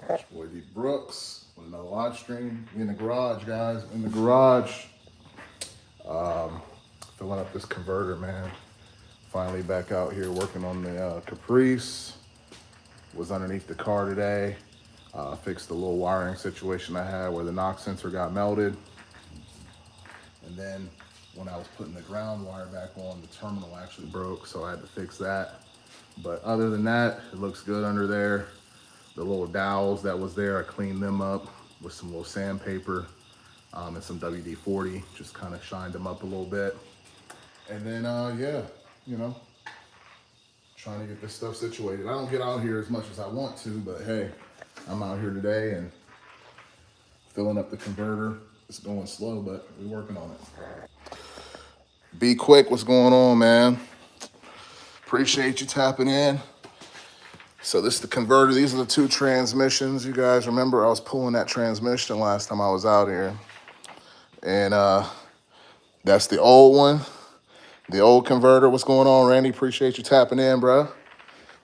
It's your boy D Brooks with another live stream. We in the garage, guys. In the garage. Filling up this converter, man. Finally back out here working on the Caprice. Was underneath the car today. Fixed the little wiring situation I had where the knock sensor got melted. And then when I was putting the ground wire back on, the terminal actually broke, so I had to fix that. But other than that, it looks good under there. The little dowels that was there, I cleaned them up with some little sandpaper and some WD-40, just kind of shined them up a little bit. And then, yeah, you know, trying to get this stuff situated. I don't get out here as much as I want to, but hey, I'm out here today and filling up the converter. It's going slow, but we're working on it. Be quick, what's going on, man? Appreciate you tapping in. So this is the converter. These are the two transmissions. You guys remember I was pulling that transmission last time I was out here. And that's the old one, the old converter. What's going on, Randy? Appreciate you tapping in, bro.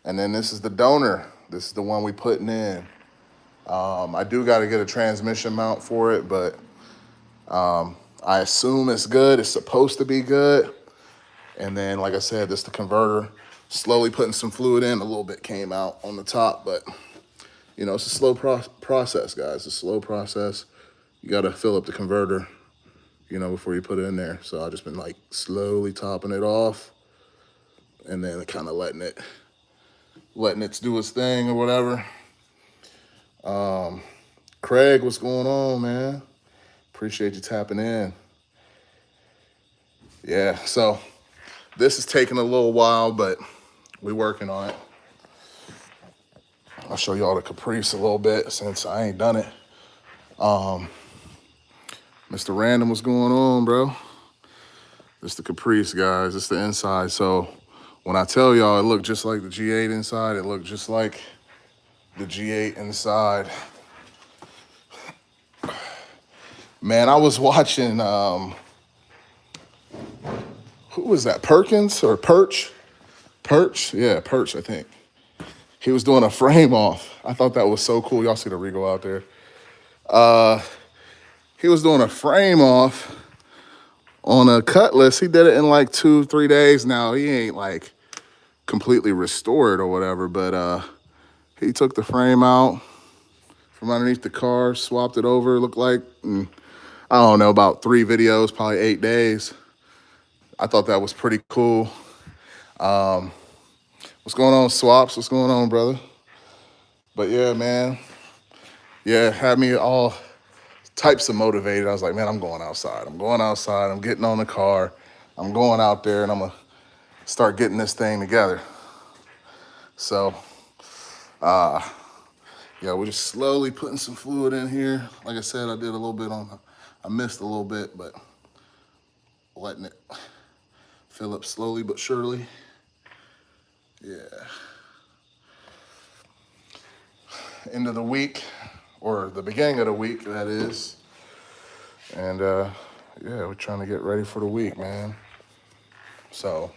And then this is the donor. This is the one we putting in. I do got to get a transmission mount for it, but I assume it's good. It's supposed to be good. And then, like I said, this is the converter. Slowly putting some fluid in. A little bit came out on the top, but you know, it's a slow process, guys. It's a slow process. You got to fill up the converter, you know, before you put it in there. So I've just been like slowly topping it off and then kind of letting it do its thing or whatever. Craig, what's going on, man? Appreciate you tapping in. Yeah, so this is taking a little while, but we're working on it. I'll show y'all the Caprice a little bit since I ain't done it. Mr. Random, what's going on, bro? This is the Caprice, guys. This is the inside. So when I tell y'all it looked just like the G8 inside, it looked just like the G8 inside. Man, I was watching, who was that, Perkins or Perch? Perch? Yeah, Perch, I think. He was doing a frame off. I thought that was so cool. Y'all see the Regal out there. He was doing a frame off on a Cutlass. He did it in like 2-3 days now. He ain't like completely restored or whatever, but he took the frame out from underneath the car, swapped it over, looked like, I don't know, about 3 videos, probably 8 days. I thought that was pretty cool. What's going on, Swaps? What's going on, brother? But yeah, man. Yeah, had me all types of motivated. I was like, man, I'm going outside. I'm going outside. I'm getting on the car. I'm going out there, and I'm going to start getting this thing together. So, yeah, we're just slowly putting some fluid in here. Like I said, I did a little bit I missed a little bit, but letting it fill up slowly but surely. Yeah. End of the week, or the beginning of the week, that is. And yeah, we're trying to get ready for the week, man. So,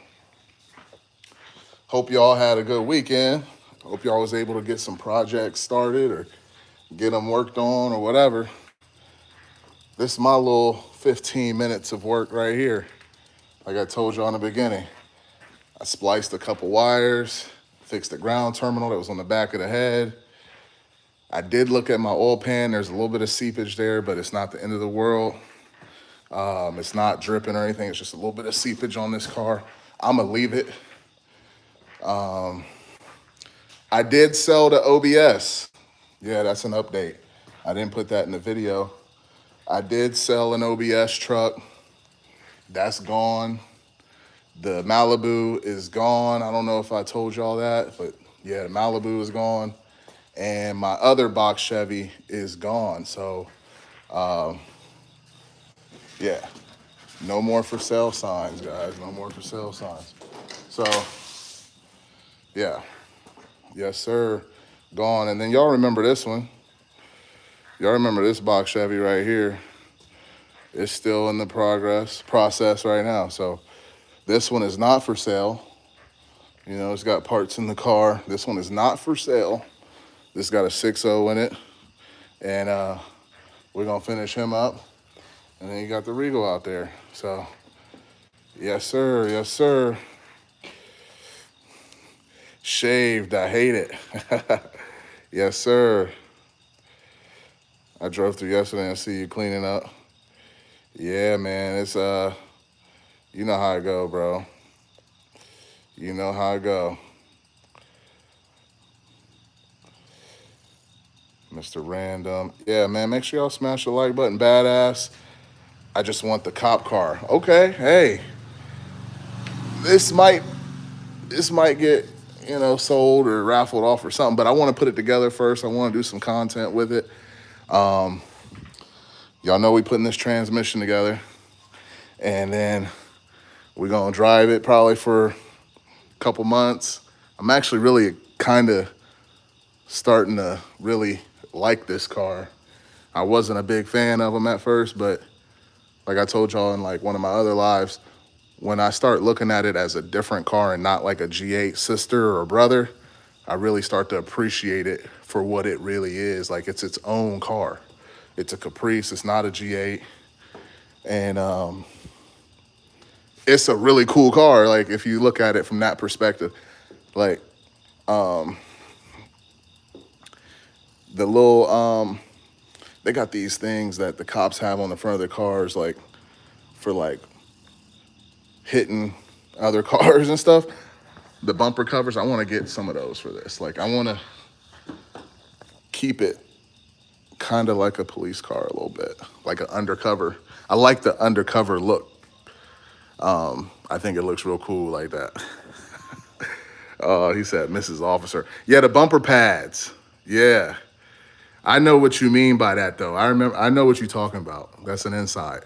hope y'all had a good weekend. Hope y'all was able to get some projects started or get them worked on or whatever. This is my little 15 minutes of work right here. Like I told y'all in the beginning, I spliced a couple wires, fixed the ground terminal that was on the back of the head. I did look at my oil pan. There's a little bit of seepage there, but it's not the end of the world. It's not dripping or anything. It's just a little bit of seepage on this car. I'm gonna leave it. I did sell the OBS. Yeah, that's an update. I didn't put that in the video. I did sell an OBS truck. That's gone. The Malibu is gone. I don't know if I told y'all that, but yeah, the Malibu is gone. And my other box Chevy is gone. So, yeah, no more for sale signs, guys. No more for sale signs. So, yeah, yes, sir, gone. And then y'all remember this one. Y'all remember this box Chevy right here. It's still in the process right now. So this one is not for sale. You know, it's got parts in the car. This one is not for sale. This got a 6.0 in it. And we're going to finish him up. And then you got the Regal out there. So, yes, sir. Yes, sir. Shaved. I hate it. Yes, sir. I drove through yesterday and see you cleaning up. Yeah, man. It's, you know how I go, bro. You know how I go. Mr. Random. Yeah, man, make sure y'all smash the like button. Badass. I just want the cop car. Okay, hey. This might get, sold or raffled off or something, but I want to put it together first. I want to do some content with it. Y'all know we putting this transmission together, and then we're going to drive it probably for a couple months. I'm actually really kind of starting to really like this car. I wasn't a big fan of them at first, but like I told y'all in like one of my other lives, when I start looking at it as a different car and not like a G8 sister or brother, I really start to appreciate it for what it really is. Like, it's its own car. It's a Caprice, it's not a G8. And it's a really cool car, like, if you look at it from that perspective. Like, the little, they got these things that the cops have on the front of their cars, like, for, like, hitting other cars and stuff. The bumper covers, I want to get some of those for this. Like, I want to keep it kind of like a police car a little bit, like an undercover. I like the undercover look. I think it looks real cool like that. Oh, he said, Mrs. Officer. Yeah, the bumper pads. Yeah. I know what you mean by that, though. I know what you're talking about. That's an insight.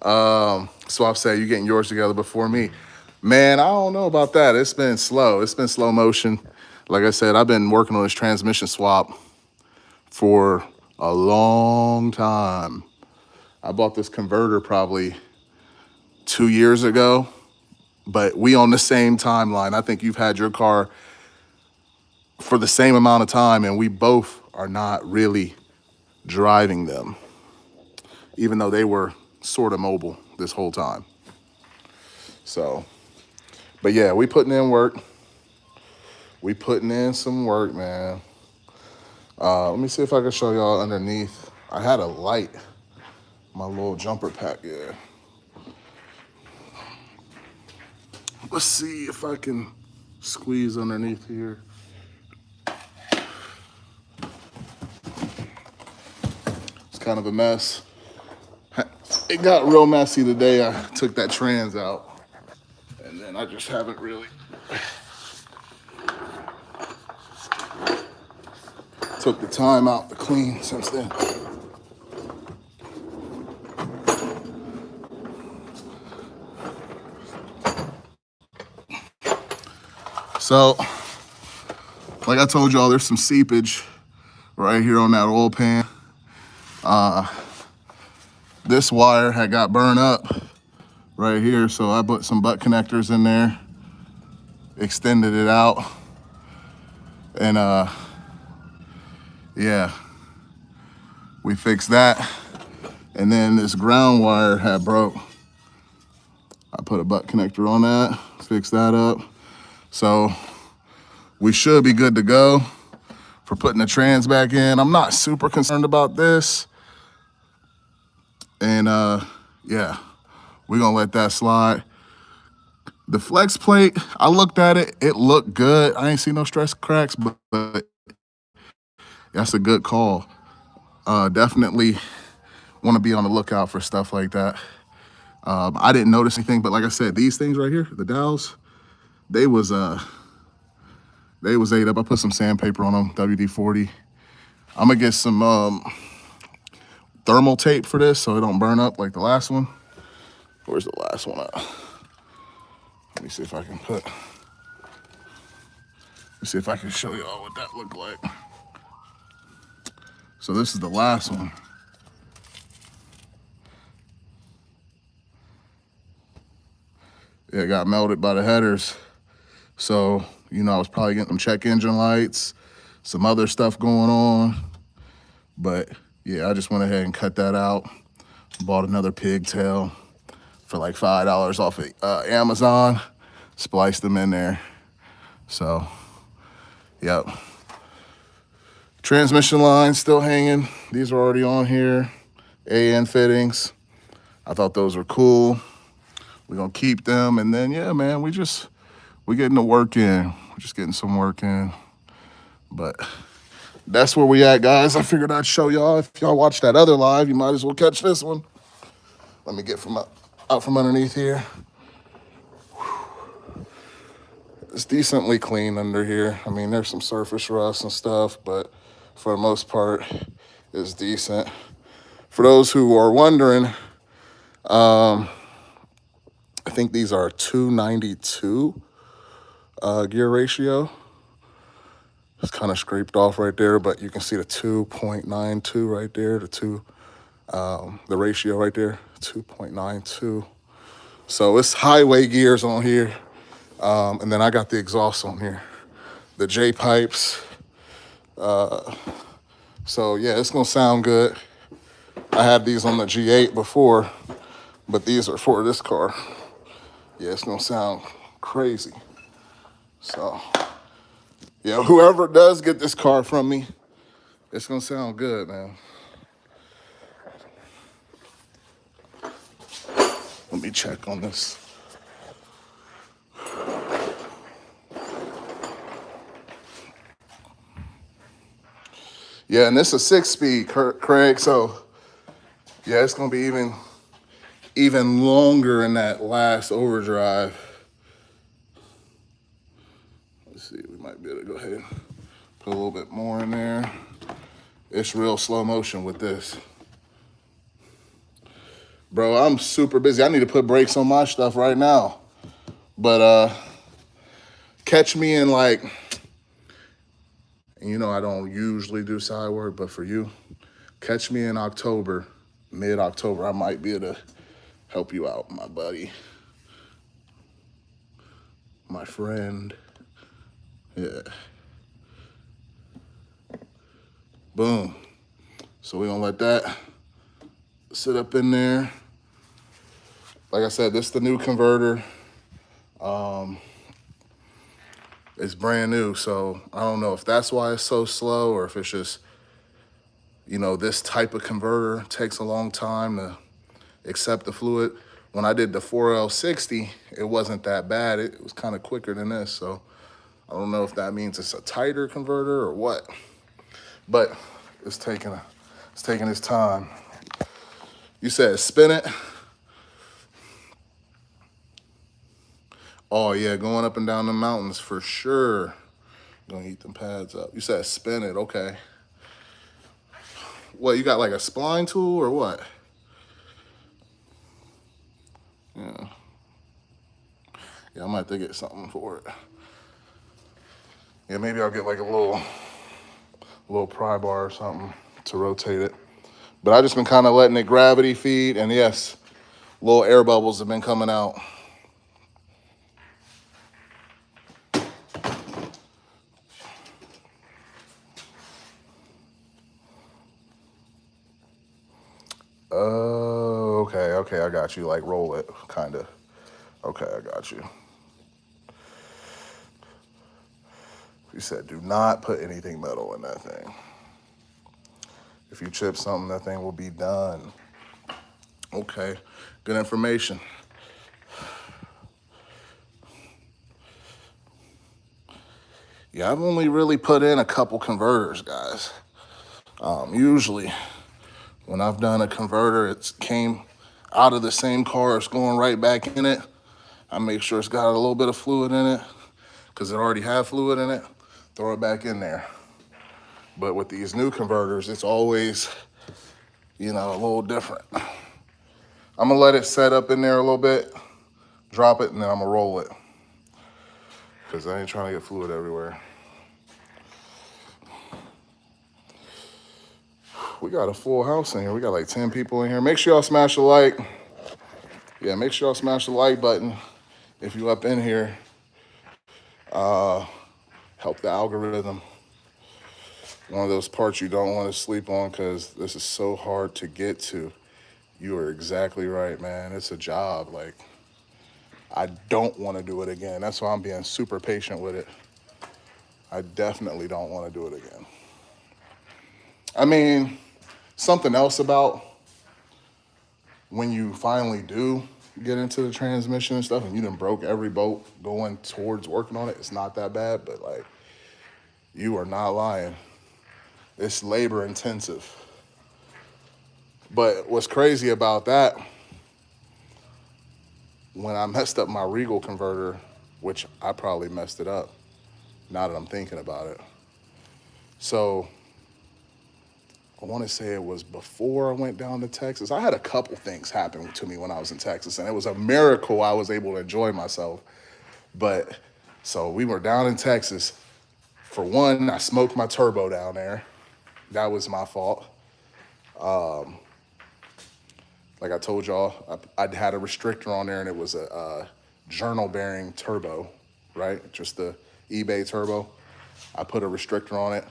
Swap said, you getting yours together before me. Man, I don't know about that. It's been slow. It's been slow motion. Like I said, I've been working on this transmission swap for a long time. I bought this converter probably 2 years ago, but we on the same timeline. I think you've had your car for the same amount of time, and we both are not really driving them, even though they were sort of mobile this whole time. So, but yeah, we putting in work. We putting in some work, man. Let me see if I can show y'all underneath. I had a light, my little jumper pack, yeah. Let's see if I can squeeze underneath here. It's kind of a mess. It got real messy the day I took that trans out. And then I just haven't really took the time out to clean since then. So, like I told y'all, there's some seepage right here on that oil pan. This wire had got burned up right here, so I put some butt connectors in there, extended it out, and yeah, we fixed that. And then this ground wire had broke. I put a butt connector on that, fixed that up. So we should be good to go for putting the trans back in. I'm not super concerned about this. And yeah, we're gonna let that slide. The flex plate, I looked at it, it looked good. I ain't see no stress cracks, but that's a good call. Definitely wanna be on the lookout for stuff like that. I didn't notice anything, but like I said, these things right here, the dowels, they was ate up. I put some sandpaper on them, WD-40. I'm gonna get some thermal tape for this so it don't burn up like the last one. Where's the last one at? Let me see if I can show y'all what that looked like. So this is the last one. It got melted by the headers. So, I was probably getting them check engine lights, some other stuff going on. But yeah, I just went ahead and cut that out. Bought another pigtail for like $5 off of Amazon. Spliced them in there. So, yep. Transmission lines still hanging. These are already on here. AN fittings. I thought those were cool. We're gonna keep them, and then yeah, man, we getting the work in. We're just getting some work in. But that's where we at, guys. I figured I'd show y'all. If y'all watched that other live, you might as well catch this one. Let me get out from underneath here. It's decently clean under here. I mean, there's some surface rust and stuff, but for the most part, it's decent. For those who are wondering, I think these are 292 gear ratio. It's kind of scraped off right there, but you can see the 2.92 right there, the ratio right there, 2.92. So it's highway gears on here. And then I got the exhaust on here, the J pipes. So yeah, it's gonna sound good. I had these on the G8 before, but these are for this car. Yeah, it's gonna sound crazy. So yeah, whoever does get this car from me, it's gonna sound good, man. Let me check on this. Yeah, and this is a 6-speed, Craig. So yeah, it's gonna be even longer in that last overdrive. Let's see, we might be able to go ahead and put a little bit more in there. It's real slow motion with this. Bro, I'm super busy. I need to put brakes on my stuff right now. But catch me in like, you know I don't usually do side work, but for you, catch me in October, mid-October. I might be able to help you out, my buddy. My friend. Yeah. Boom. So we're gonna let that sit up in there. Like I said, this is the new converter. It's brand new, so I don't know if that's why it's so slow or if it's just, you know, this type of converter takes a long time to accept the fluid. When I did the 4L60, it wasn't that bad. It was kind of quicker than this, so I don't know if that means it's a tighter converter or what. But it's taking its time. You said spin it. Oh yeah, going up and down the mountains for sure. Gonna heat them pads up. You said spin it, okay. What, you got like a spline tool or what? Yeah. Yeah, I might have to get something for it. Yeah, maybe I'll get like a little pry bar or something to rotate it. But I just been kind of letting it gravity feed, and yes, little air bubbles have been coming out. Oh, okay, I got you. Like roll it, kind of. Okay, I got you. You said do not put anything metal in that thing. If you chip something, that thing will be done. Okay, good information. Yeah, I've only really put in a couple converters, guys. Usually, when I've done a converter, it came out of the same car, it's going right back in it. I make sure it's got a little bit of fluid in it, because it already had fluid in it, throw it back in there. But with these new converters, it's always, you know, a little different. I'm gonna let it set up in there a little bit, drop it, and then I'm gonna roll it, because I ain't trying to get fluid everywhere. We got a full house in here. We got like 10 people in here. Make sure y'all smash the like. Yeah, make sure y'all smash the like button if you up in here. Help the algorithm. One of those parts you don't want to sleep on because this is so hard to get to. You are exactly right, man. It's a job. Like, I don't want to do it again. That's why I'm being super patient with it. I definitely don't want to do it again. I mean, something else about when you finally do get into the transmission and stuff and you done broke every bolt going towards working on it, it's not that bad, but like, you are not lying. It's labor intensive. But what's crazy about that, when I messed up my Regal converter, which I probably messed it up now that I'm thinking about it. So I want to say it was before I went down to Texas. I had a couple things happen to me when I was in Texas, and it was a miracle I was able to enjoy myself. But so we were down in Texas. For one, I smoked my turbo down there. That was my fault. Like I told y'all, I had a restrictor on there, and it was a journal bearing turbo, right? Just the eBay turbo. I put a restrictor on it,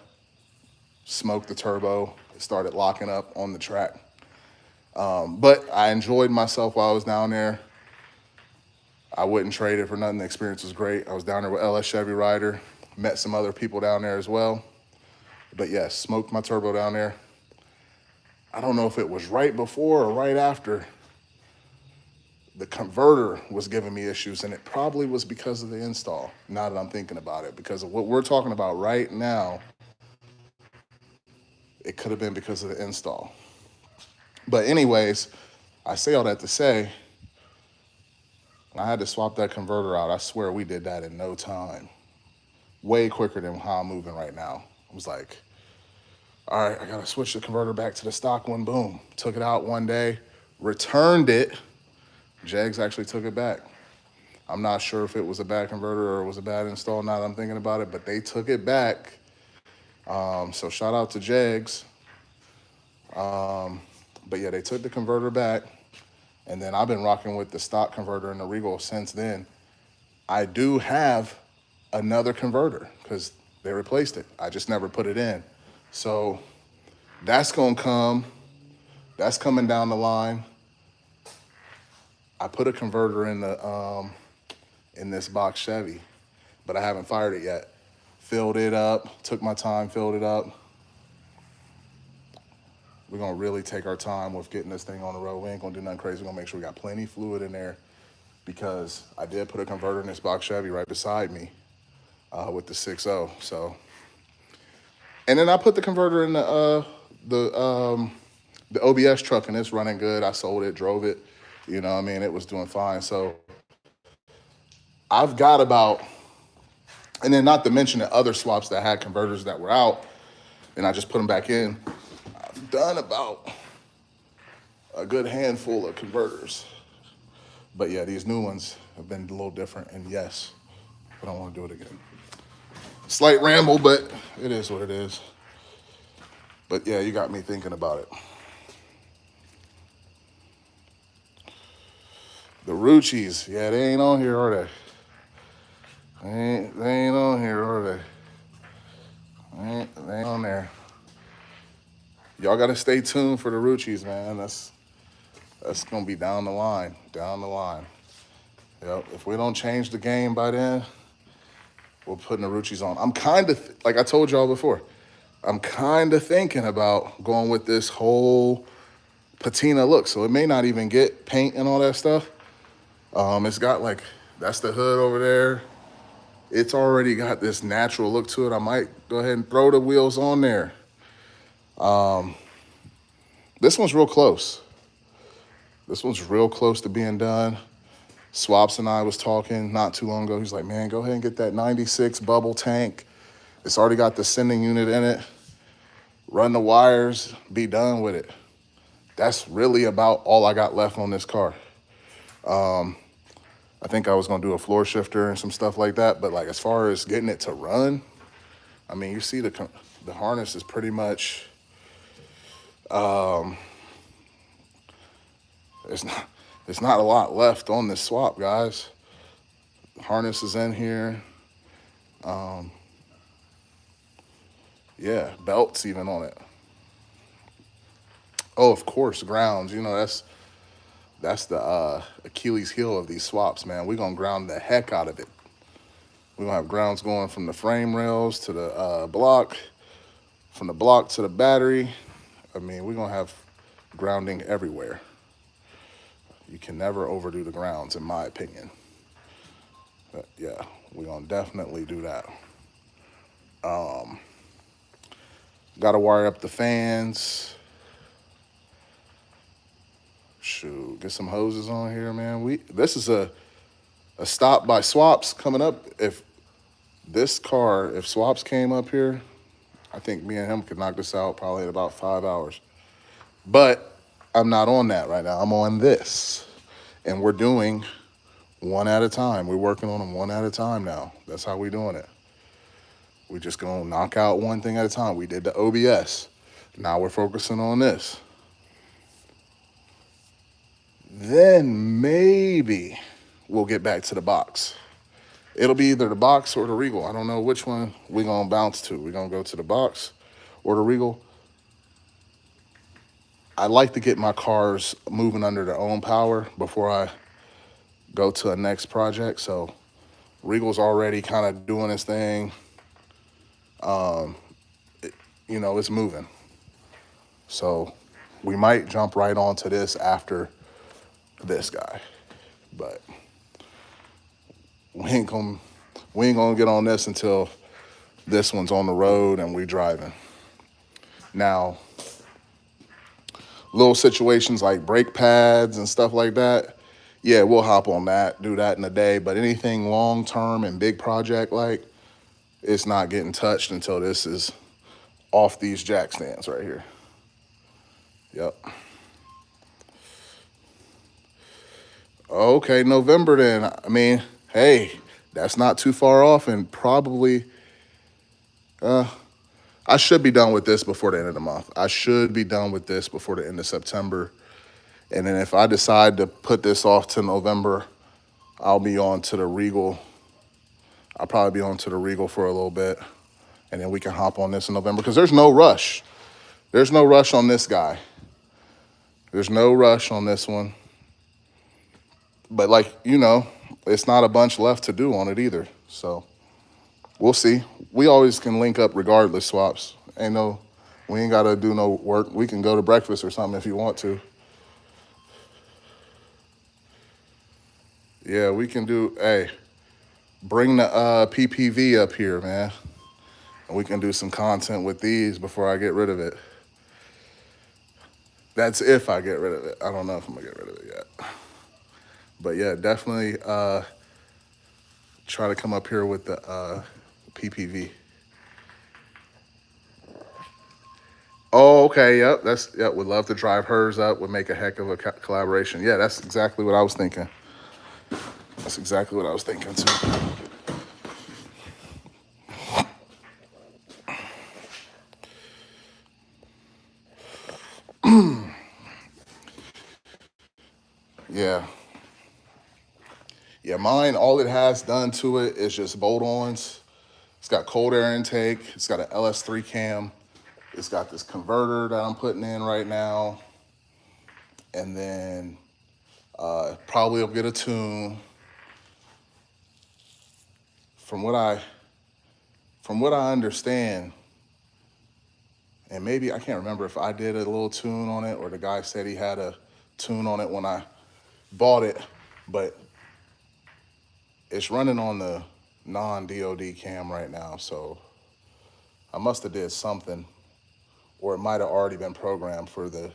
smoked the turbo, it started locking up on the track. But I enjoyed myself while I was down there. I wouldn't trade it for nothing. The experience was great. I was down there with LS Chevy Rider, met some other people down there as well. But yes, smoked my turbo down there. I don't know if it was right before or right after the converter was giving me issues, and it probably was because of the install, now that I'm thinking about it. Because of what we're talking about right now, it could have been because of the install. But anyways, I say all that to say, I had to swap that converter out. I swear we did that in no time. Way quicker than how I'm moving right now. I was like, all right, I gotta switch the converter back to the stock one. Boom. Took it out one day, returned it. Jegs actually took it back. I'm not sure if it was a bad converter or it was a bad install now that I'm thinking about it, but they took it back. So shout out to Jegs. But yeah, they took the converter back, and then I've been rocking with the stock converter in the Regal since then. I do have another converter because they replaced it. I just never put it in. So that's gonna come. That's coming down the line. I put a converter in this box Chevy, but I haven't fired it yet. Filled it up, took my time, filled it up. We're gonna really take our time with getting this thing on the road. We ain't gonna do nothing crazy. We're gonna make sure we got plenty of fluid in there, because I did put a converter in this box Chevy right beside me with the 6.0. So, and then I put the converter in the OBS truck, and it's running good. I sold it, drove it. You know what I mean? It was doing fine. So I've got about, and then not to mention the other swaps that had converters that were out, and I just put them back in. I've done about a good handful of converters. But yeah, these new ones have been a little different, and yes, I don't want to do it again. Slight ramble, but it is what it is. But yeah, you got me thinking about it. The Ruchis, yeah, they ain't on here, are they? They ain't on here, are they? They ain't on there. Y'all got to stay tuned for the Ruchis, man. That's going to be down the line, Yep, if we don't change the game by then, we're putting the Ruchis on. I'm kind of, like I told y'all before, I'm kind of thinking about going with this whole patina look. So it may not even get paint and all that stuff. It's got like, that's the hood over there. It's already got this natural look to it. I might go ahead and throw the wheels on there. This one's real close. This one's real close to being done. Swaps and I was talking not too long ago. He's like, man, go ahead and get that 96 bubble tank. It's already got the sending unit in it. Run the wires, be done with it. That's really about all I got left on this car. I think I was gonna do a floor shifter and some stuff like that, but like as far as getting it to run, I mean, you see the harness is pretty much, there's not a lot left on this swap, guys. The harness is in here. Yeah, belts even on it. Oh, of course, grounds. That's the Achilles heel of these swaps, man. We're gonna ground the heck out of it. We're gonna have grounds going from the frame rails to the block, from the block to the battery. I mean, we're gonna have grounding everywhere. You can never overdo the grounds, in my opinion. But yeah, we're gonna definitely do that. Got to wire up the fans. Shoot, get some hoses on here, man. This is a stop by Swaps coming up. If Swaps came up here, I think me and him could knock this out probably in about 5 hours. But I'm not on that right now. I'm on this, and we're doing one at a time. We're working on them one at a time now. That's how we're doing it. We're just gonna knock out one thing at a time. We did the OBS. Now we're focusing on this. Then maybe we'll get back to the box. It'll be either the box or the Regal. I don't know which one we're gonna bounce to. We're gonna go to the box or the Regal. I like to get my cars moving under their own power before I go to a next project. So Regal's already kind of doing his thing. It's moving. So we might jump right onto this after this guy, but we ain't gonna get on this until this one's on the road and we driving. Now, little situations like brake pads and stuff like that, yeah, we'll hop on that, do that in a day. But anything long term and big project like, it's not getting touched until this is off these jack stands right here. Yep. Okay, November then. I mean, hey, that's not too far off, and probably I should be done with this before the end of the month. I should be done with this before the end of September. And then if I decide to put this off to November, I'll be on to the Regal. I'll probably be on to the Regal for a little bit. And then we can hop on this in November because there's no rush. There's no rush on this guy. There's no rush on this one. But it's not a bunch left to do on it either. So we'll see. We always can link up regardless, Swaps. We ain't gotta do no work. We can go to breakfast or something if you want to. Yeah, we can do, hey, bring the PPV up here, man. And we can do some content with these before I get rid of it. That's if I get rid of it. I don't know if I'm gonna get rid of it yet. But yeah, definitely try to come up here with the PPV. Oh, okay, yep, would love to drive hers up, would make a heck of a collaboration. Yeah, that's exactly what I was thinking. That's exactly what I was thinking too. Yeah. Yeah, mine, all it has done to it is just bolt-ons. It's got cold air intake. It's got an LS3 cam. It's got this converter that I'm putting in right now. And then probably will get a tune. From what I understand, and maybe I can't remember if I did a little tune on it or the guy said he had a tune on it when I bought it, but it's running on the non-DOD cam right now, so I must have did something, or it might have already been programmed for the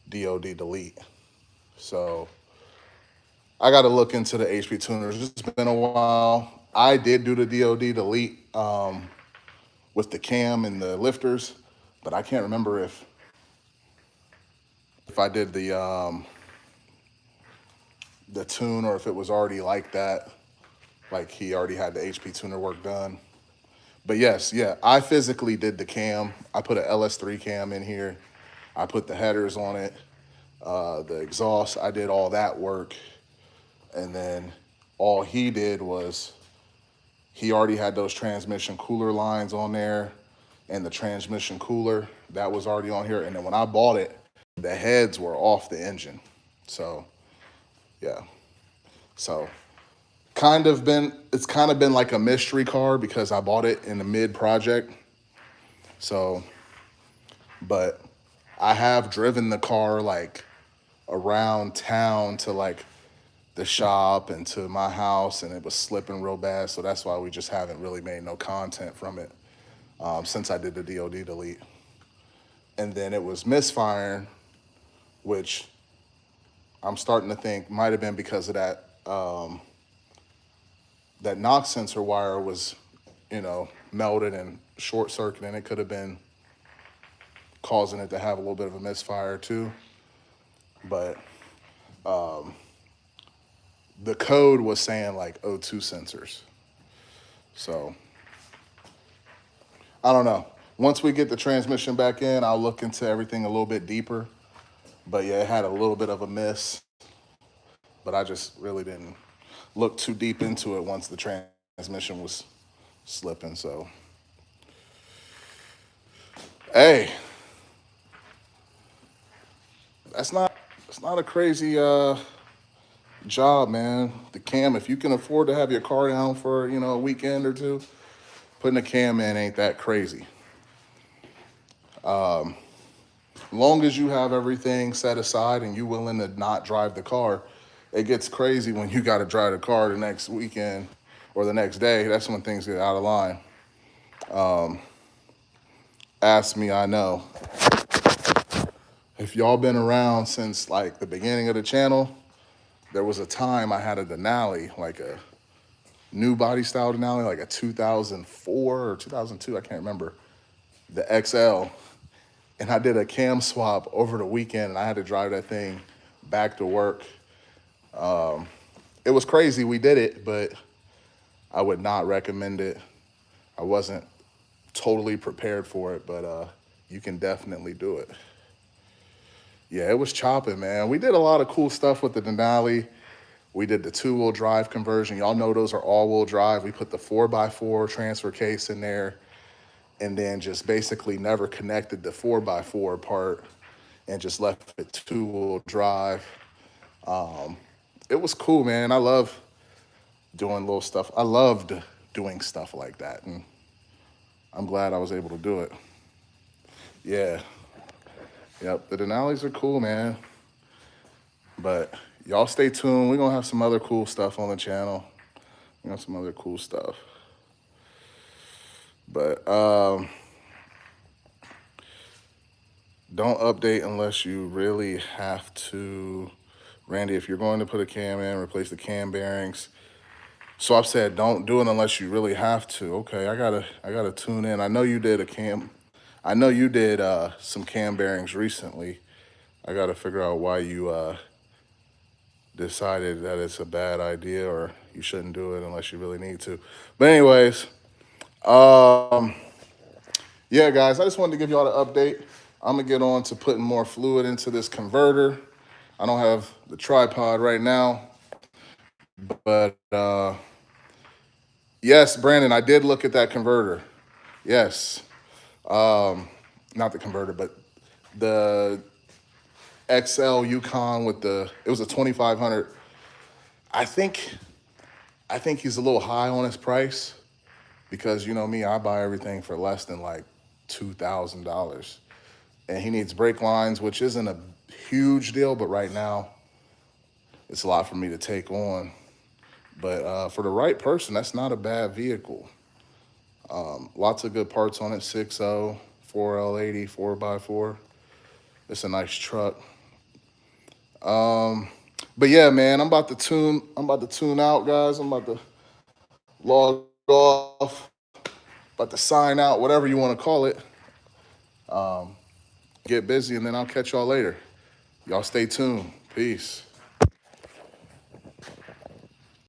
DOD delete. So I got to look into the HP tuners. It's been a while. I did do the DOD delete with the cam and the lifters, but I can't remember if I did the tune or if it was already like that, like he already had the HP tuner work done. But yes, yeah, I physically did the cam. I put an LS3 cam in here. I put the headers on it, the exhaust. I did all that work. And then all he did was he already had those transmission cooler lines on there. and the transmission cooler that was already on here. And then when I bought it, the heads were off the engine. So yeah, so it's kind of been like a mystery car because I bought it in the mid project. So, but I have driven the car like around town to like the shop and to my house, and it was slipping real bad. So that's why we just haven't really made no content from it since I did the DOD delete. And then it was misfiring, which I'm starting to think might have been because of that knock sensor wire was, melted and short circuit, and it could have been causing it to have a little bit of a misfire too. But the code was saying like O2 sensors. So I don't know. Once we get the transmission back in, I'll look into everything a little bit deeper. But yeah, it had a little bit of a miss, but I just really didn't look too deep into it once the transmission was slipping. So, hey, it's not a crazy job, man. The cam, if you can afford to have your car down for a weekend or two, putting a cam in ain't that crazy. Long as you have everything set aside and you willing to not drive the car, it gets crazy when you got to drive the car the next weekend or the next day. That's when things get out of line. Ask me, I know. If y'all been around since like the beginning of the channel, there was a time I had a Denali, like a new body style Denali, like a 2004 or 2002, I can't remember, the XL. And I did a cam swap over the weekend, and I had to drive that thing back to work. It was crazy. We did it, but I would not recommend it. I wasn't totally prepared for it, but you can definitely do it. Yeah, it was chopping, man. We did a lot of cool stuff with the Denali. We did the 2-wheel drive conversion. Y'all know those are all-wheel drive. We put the 4x4 transfer case in there, and then just basically never connected the 4x4 part and just left it 2-wheel drive. It was cool, man. I love doing little stuff. I loved doing stuff like that, and I'm glad I was able to do it. Yeah. Yep, the Denali's are cool, man. But y'all stay tuned. We're going to have some other cool stuff on the channel. We got some other cool stuff. But don't update unless you really have to. Randy, if you're going to put a cam in, replace the cam bearings. So I've said don't do it unless you really have to. Okay, I gotta tune in. I know you did some cam bearings recently. I gotta figure out why you decided that it's a bad idea or you shouldn't do it unless you really need to. But anyways, yeah, guys, I just wanted to give y'all the update. I'm gonna get on to putting more fluid into this converter. I don't have the tripod right now, but yes, Brandon, I did look at that converter. Yes, not the converter, but the XL Yukon with it was a 2500. I think he's a little high on his price because you know me, I buy everything for less than like $2,000. And he needs brake lines, which isn't a huge deal, but right now it's a lot for me to take on. But for the right person, that's not a bad vehicle. Lots of good parts on it, 6.0, 4L80, 4x4. It's a nice truck. But yeah, man, I'm about to tune out, guys. I'm about to log off, about to sign out, whatever you want to call it. Get busy, and then I'll catch y'all later. Y'all stay tuned. Peace.